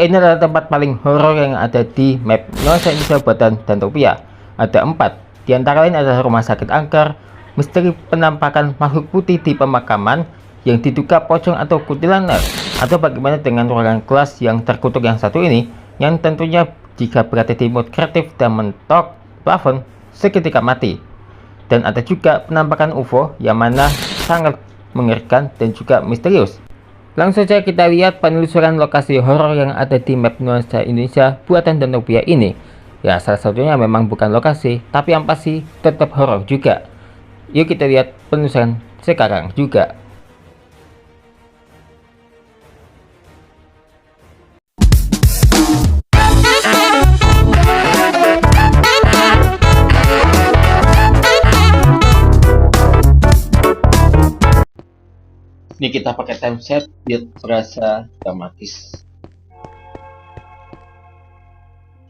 ini adalah tempat paling horor yang ada di map Nuansa Indonesia buatan Dantopia. Ada 4, di antara lain adalah rumah sakit angker, misteri penampakan makhluk putih di pemakaman yang diduga pocong atau kuntilanak, atau bagaimana dengan ruangan kelas yang terkutuk yang satu ini, yang tentunya jika berada di mode kreatif dan mentok plafon seketika mati. Dan ada juga penampakan UFO yang mana sangat mengerikan dan juga misterius. Langsung saja kita lihat penelusuran lokasi horor yang ada di map Nuansa Indonesia buatan Dantopia ini. Ya, salah satunya memang bukan lokasi, tapi yang pasti tetap horor juga. Yuk kita lihat penelusuran sekarang juga. Ini kita pakai time set biar berasa dramatis.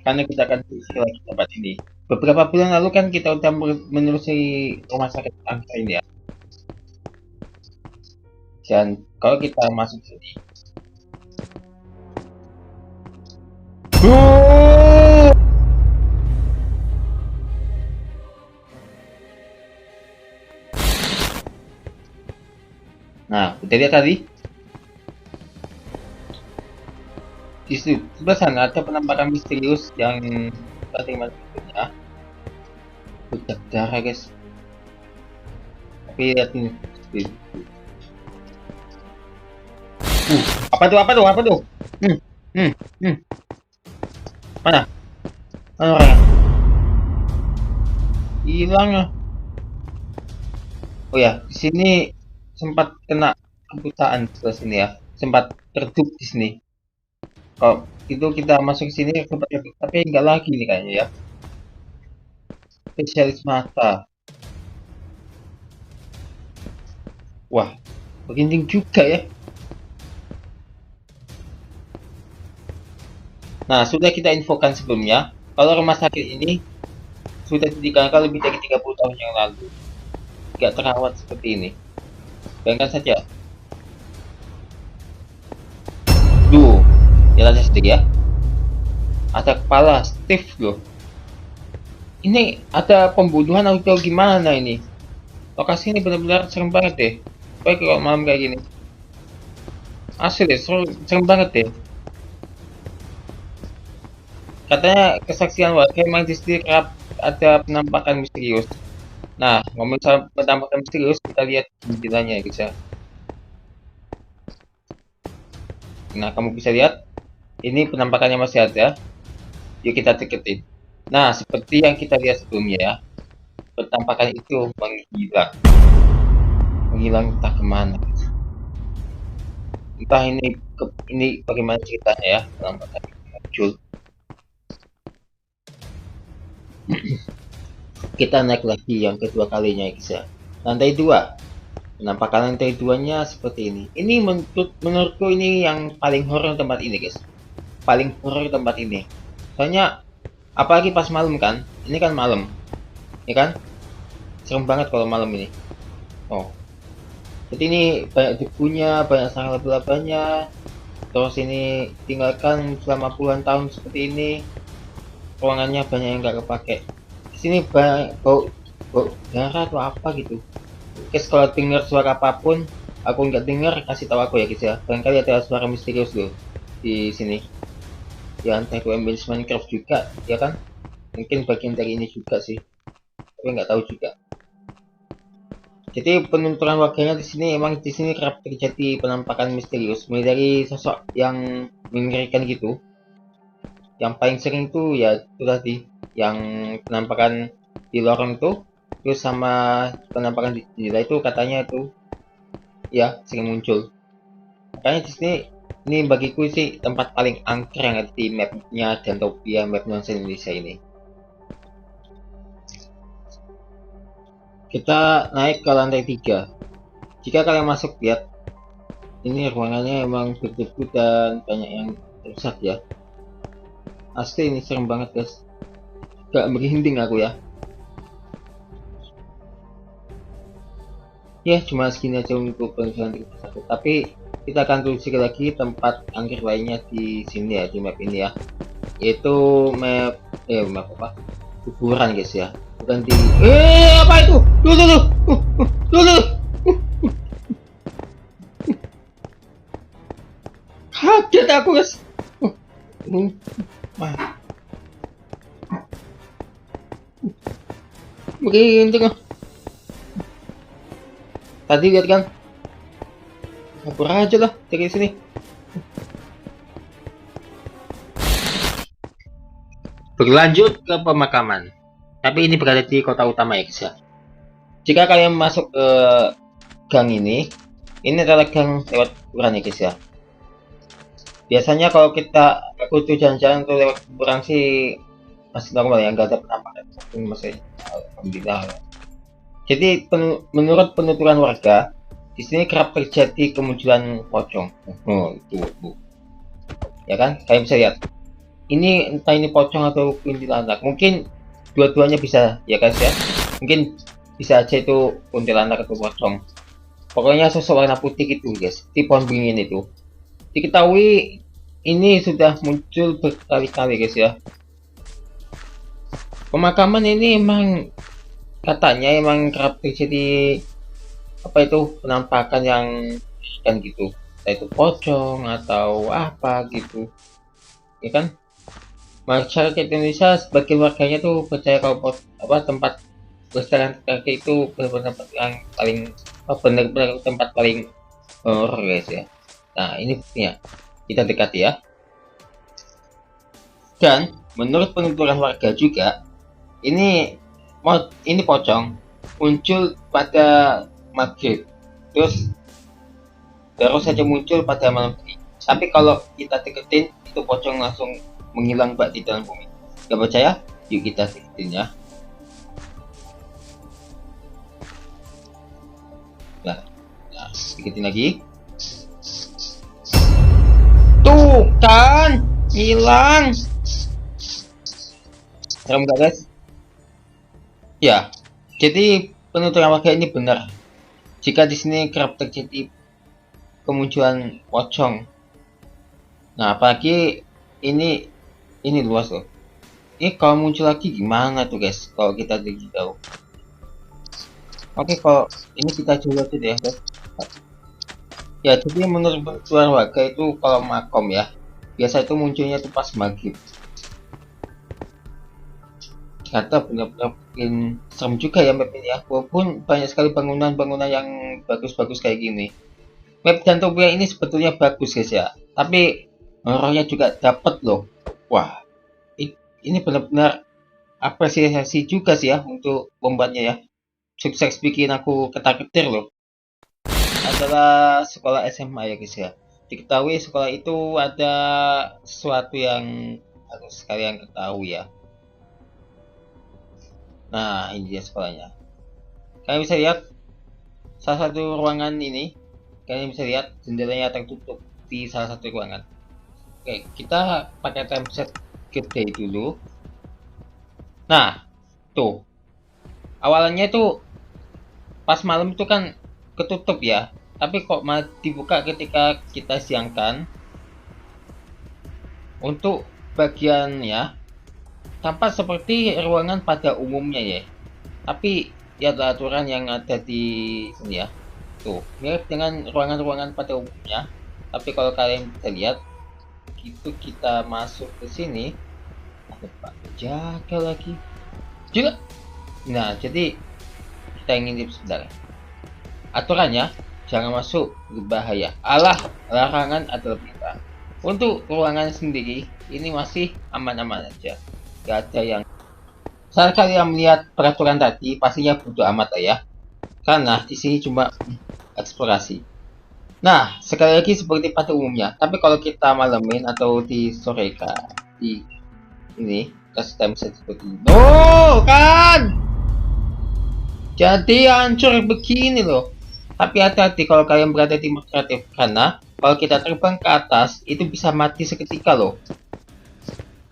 Karena kita akan lagi tempat ini. Beberapa bulan lalu kan kita udah menelusuri rumah sakit angker ini ya. Dan kalau kita masuk sini, nah, udah lihat tadi? Di sebelah sana ada penampakan misterius yang tadi maksudnya berdarah guys. Tapi lihat ini. Apa tuh? Mana orangnya? Hilang ya. Oh ya, di sini sempat kena kebutaan sebelah sini ya. Sempat redup di sini. Kalau itu kita masuk ke sini sempat redup, tapi enggak lagi nih kayaknya ya. Spesialis mata. Wah, merinding juga ya. Nah, sudah kita infokan sebelumnya, kalau rumah sakit ini sudah didirikan lebih dari 30 tahun yang lalu. Tidak terawat seperti ini. Bayangkan saja. Duh, jalannya sedikit ya. Ada kepala Steve loh. Ini ada pembunuhan atau gimana ini? Lokasi ini benar-benar serem banget deh. Baik kalau malam kayak gini. Asli deh, serem banget deh. Katanya kesaksian warga memang di sini kerap ada penampakan misterius. Nah, ngomong soal penampakan misterius, kita lihat jendelanya ya guys ya. Nah, kamu bisa lihat, ini penampakannya masih ada. Yuk kita deketin. Nah, seperti yang kita lihat sebelumnya ya, penampakan itu menghilang. Menghilang entah kemana. Entah ini bagaimana ceritanya ya, penampakan muncul. Kita naik lagi yang kedua kalinya ya guys ya. Lantai 2. Penampakan lantai 2-nya seperti ini. Ini menurutku ini yang paling horor tempat ini guys. Paling horor tempat ini. Soalnya apalagi pas malam kan. Ini kan malam. Ya kan? Serem banget kalau malam ini. Oh. Jadi ini banyak debunya, banyak sarang laba-labanya. Terus ini tinggalkan selama puluhan tahun seperti ini. Ruangannya banyak yang nggak kepake. Di sini banyak bau darah atau apa gitu. Guys, kalau dengar suara apapun, aku nggak dengar, kasih tahu aku ya guys ya. Barangkali ada suara misterius loh di sini. Ya entah itu ambience Minecraft juga, ya kan? Mungkin bagian dari ini juga sih, tapi nggak tahu juga. Jadi penuturan warganya di sini emang di sini kerap terjadi penampakan misterius, mulai dari sosok yang mengerikan gitu. Yang paling sering itu ya itu tadi, yang penampakan di lorong itu, terus sama penampakan di jendela itu katanya itu ya sering muncul. Makanya di sini ini bagiku sih tempat paling angker yang ada di mapnya Dantopia, map Nuansa Indonesia ini. Kita naik ke lantai 3. Jika kalian masuk lihat, ini ruangannya emang berdebu dan banyak yang rusak ya. Asli ini serem banget guys. Gak merinding aku ya. Ya cuma segini aja untuk penelusuran 1, tapi kita akan telusuri lagi tempat angker lainnya di sini ya, di map ini ya, yaitu map apa, kuburan guys ya, bukan di apa itu, dulu dulu kaget aku guys. Begini tadi lihat kan, kabur aja lah dari sini. Berlanjut ke pemakaman, tapi ini berada di kota utama ya guys ya. Jika kalian masuk ke gang ini adalah gang lewat kuburan ya guys ya. Biasanya kalau kita butuh jalan-jalan tuh lewat kuburan sih masih normal ya, nggak ada penampakan, masih alhamdulillah. Jadi menurut penuturan warga, di sini kerap terjadi kemunculan pocong. Itu. Ya kan, kalian bisa lihat. Ini entah ini pocong atau kuntilanak. Mungkin dua-duanya bisa ya guys ya. Mungkin bisa aja itu kuntilanak atau pocong. Pokoknya sosok warna putih gitu guys, di pohon beringin itu. Diketahui ini sudah muncul berkali-kali guys ya. Pemakaman ini emang katanya emang kerap terjadi apa itu penampakan yang kan gitu, entah itu pocong atau apa gitu ya kan. Masyarakat Indonesia sebagian warganya tuh percaya kalau tempat pelestarian kakek itu benar-benar tempat yang paling benar-benar tempat paling horor guys ya. Nah ini buktinya, kita dekat ya. Dan menurut penuturan warga juga, ini pocong muncul pada maghrib, terus baru saja muncul pada malam hari. Tapi kalau kita deketin, itu pocong langsung menghilang bak di dalam bumi. Gak percaya? Yuk kita deketin ya. Nah, deketin lagi. Tuh kan, hilang. Serem gak guys? Ya, jadi penuturan warga ini benar. Jika di sini kerap terjadi kemunculan pocong. Nah, apalagi ini luas loh. Ini kalau muncul lagi gimana tuh guys? Kalau kita dari jauh. Oke, kalau ini kita coba aja deh guys. Ya, jadi menurut penuturan warga itu kalau makom ya, biasa itu munculnya tuh pas maghrib. Ternyata benar-benar bikin serem juga ya map ini ya, walaupun banyak sekali bangunan-bangunan yang bagus-bagus kayak gini. Map Dantopia ini sebetulnya bagus guys ya, tapi horornya juga dapet loh. Wah, ini benar-benar apresiasi juga sih ya untuk pembuatnya ya. Sukses bikin aku ketar-ketir loh. Adalah sekolah SMA ya guys ya. Diketahui sekolah itu ada sesuatu yang harus kalian ketahui ya. Nah, ini dia sekolahnya. Kalian bisa lihat salah satu ruangan ini. Kalian bisa lihat jendelanya tertutup di salah satu ruangan. Oke, kita pakai template gede dulu. Nah, tuh. Awalnya tuh pas malam itu kan ketutup ya. Tapi kok malah dibuka ketika kita siangkan. Untuk bagian ya, tampak seperti ruangan pada umumnya ya. Tapi ya ada aturan yang ada di sini ya. Tuh, mirip dengan ruangan-ruangan pada umumnya. Tapi kalau kalian bisa lihat, begitu kita masuk ke sini, ada Pak jaga lagi. Juga. Nah, jadi kita ingin tips sebentar. Aturannya, jangan masuk, berbahaya. Alah, larangan adalah perintah. Untuk ruangan sendiri, ini masih aman-aman aja. Gak ada yang... Saat kalian melihat peraturan tadi, pastinya bodo amat lah ya. Karena di sini cuma eksplorasi. Nah, sekali lagi seperti pada umumnya. Tapi kalau kita malamin atau di sore di ini kasih time set seperti ini. Oh, kan! Jadi hancur begini loh. Tapi hati-hati kalau kalian berada di mode kreatif, karena kalau kita terbang ke atas itu bisa mati seketika loh.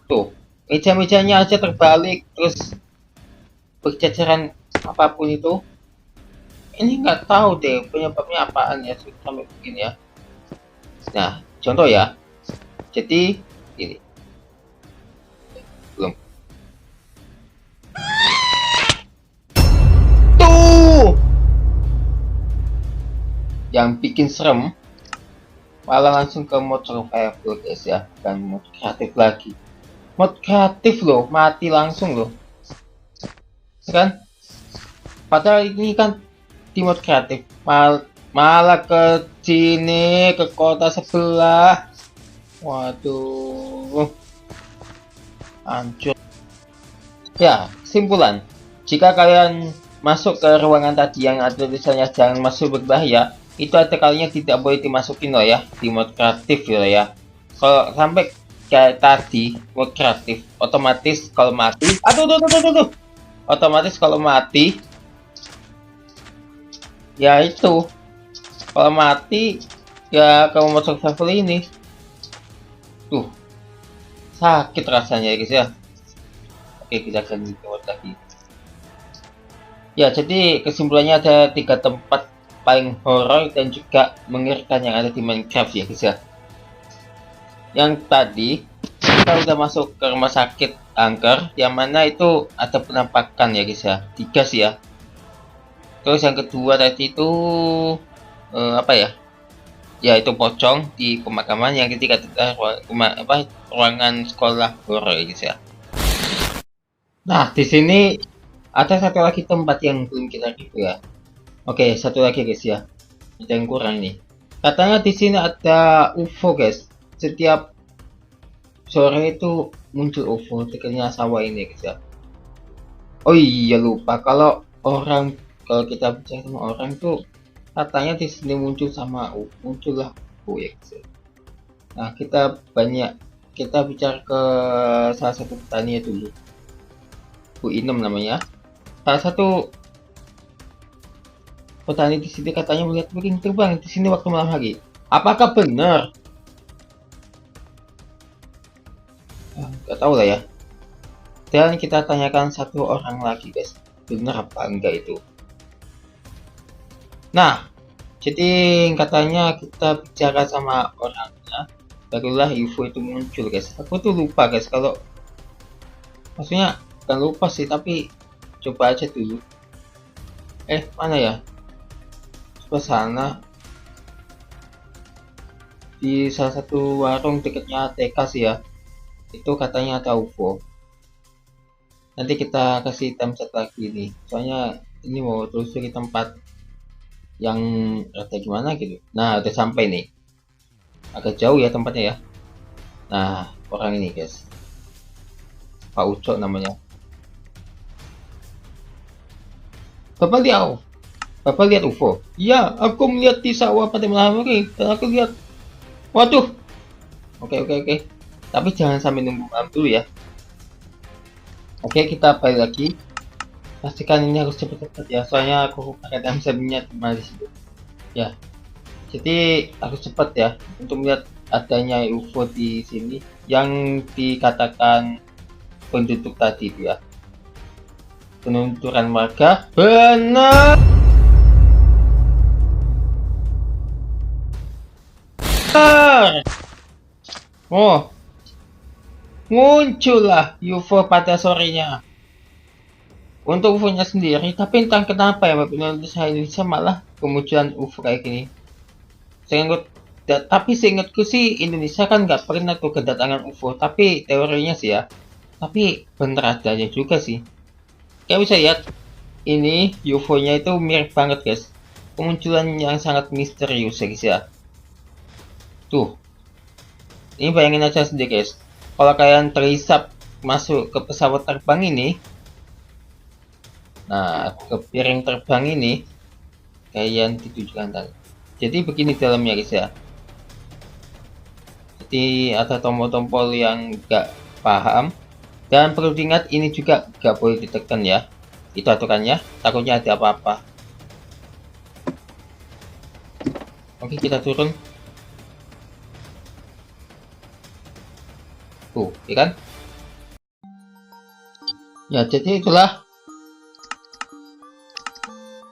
Tuh, meja-mejanya aja terbalik, terus berceceran apapun itu. Ini nggak tahu deh penyebabnya apaan ya sampai begini ya. Nah, contoh ya. Jadi ini belum. Tuh, yang bikin serem malah langsung ke mod survival guys ya, bukan mod kreatif lagi. Mod kreatif loh, mati langsung loh, kan? Padahal ini kan di mod kreatif, malah ke sini, ke kota sebelah. Waduh, hancur. Ya, kesimpulan. Jika kalian masuk ke ruangan tadi yang ada tulisannya jangan masuk berbahaya, itu ada kalinya tidak boleh dimasukin loh ya, di mod kreatif gitu ya. Kalau sampai kayak tadi, mod kreatif, otomatis kalau mati, aduh, otomatis kalau mati, ya itu, kalau mati, ya kamu masuk survival ini, tuh, sakit rasanya ya guys ya. Oke, kita akan mod lagi. Ya, jadi kesimpulannya ada 3 tempat paling horor dan juga mengerikan yang ada di Minecraft ya guys ya. Yang tadi kita udah masuk ke rumah sakit angker, yang mana itu ada penampakan ya guys ya, 3 sih ya. Terus yang kedua tadi itu apa ya? Ya itu pocong di pemakaman. Yang ketiga ruangan sekolah horor ya guys ya. Nah di sini ada satu lagi tempat yang belum kita gitu ya. Oke, satu lagi guys ya. Ada yang kurang nih. Katanya di sini ada UFO guys. Setiap sore itu muncul UFO dekat sawah ini guys ya. Oh iya lupa kalau kita bicara sama orang tuh katanya di sini muncullah UFO ya guys ya. Nah kita bicara ke salah satu petani dulu. Bu Inem namanya. Salah satu petani di sini katanya melihat burung terbang di sini waktu malam hari. Apakah benar? Gak tahu lah ya. Dan kita tanyakan satu orang lagi guys, benar apa enggak itu? Nah, jadi katanya kita bicara sama orangnya, barulah UFO itu muncul guys. Aku tuh lupa guys, kalau maksudnya bukan lupa sih, tapi coba aja dulu. Mana ya? Coba sana di salah satu warung dekatnya TK sih ya. Itu katanya ada UFO. Nanti kita kasih timestamp lagi nih. Soalnya ini mau telusuri tempat yang rada gimana gitu. Nah, udah sampai nih. Agak jauh ya tempatnya ya. Nah, orang ini guys. Pak Ucok namanya. Bapak lihat UFO? Iya, aku melihat di sawah pada malam hari. Dan aku lihat. Waduh. Oke. Tapi jangan sampai nunggu malam dulu ya. Oke, kita balik lagi. Pastikan ini harus cepat-cepat ya, soalnya aku pakai timestampnya cuma di situ. Ya, jadi harus cepat ya untuk melihat adanya UFO di sini yang dikatakan penduduk tadi ya. Penuturan warga benar. Oh, muncullah UFO pada sorenya. Untuk UFO-nya sendiri, tapi entah kenapa ya pemerintah Indonesia malah kemunculan UFO kayak gini. Tapi seingatku sih Indonesia kan nggak pernah tuh kedatangan UFO, tapi teorinya sih ya. Tapi bener adanya juga sih. Kayak bisa lihat, ini UFO-nya itu mirip banget guys. Kemunculan yang sangat misterius ya guys ya. Tuh, ini bayangin aja sendiri guys. Kalau kalian terisap masuk ke pesawat terbang ini, nah, ke piring terbang ini kalian ditujukan tadi. Jadi begini dalamnya guys ya. Jadi ada tombol-tombol yang gak paham. Dan perlu diingat ini juga gak boleh ditekan ya. Itu aturannya, takutnya ada apa-apa. Oke, kita turun. Tuh, ya kan? Ya, jadi itulah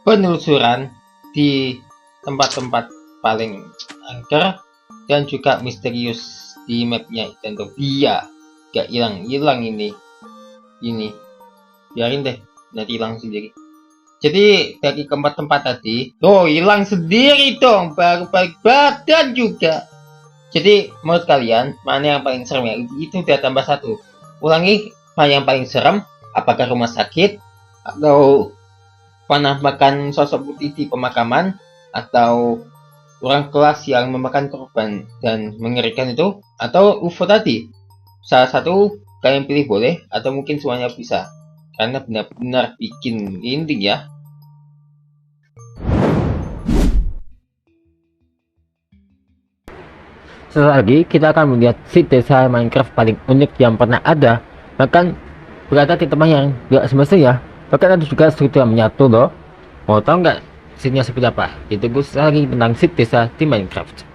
penelusuran di tempat-tempat paling angker dan juga misterius di mapnya Nintendo. Iya, gak hilang ini biarin deh, nanti hilang sendiri. Jadi dari keempat tempat tadi, hilang sendiri dong, baru balik badan juga. Jadi menurut kalian mana yang paling serem ya? Itu udah tambah satu. Ulangi, mana yang paling serem? Apakah rumah sakit atau penampakan sosok putih di pemakaman atau orang kelas yang memakan korban dan mengerikan itu, atau UFO tadi? Salah satu kalian pilih boleh, atau mungkin semuanya bisa, karena benar-benar bikin merinding ya. Setelah lagi kita akan melihat seed desa Minecraft paling unik yang pernah ada, bahkan berada di tempat yang gak semestinya, bahkan ada juga struktur yang menyatu loh. Mau tahu nggak seednya seperti apa? Ditunggu sekali tentang seed desa di Minecraft.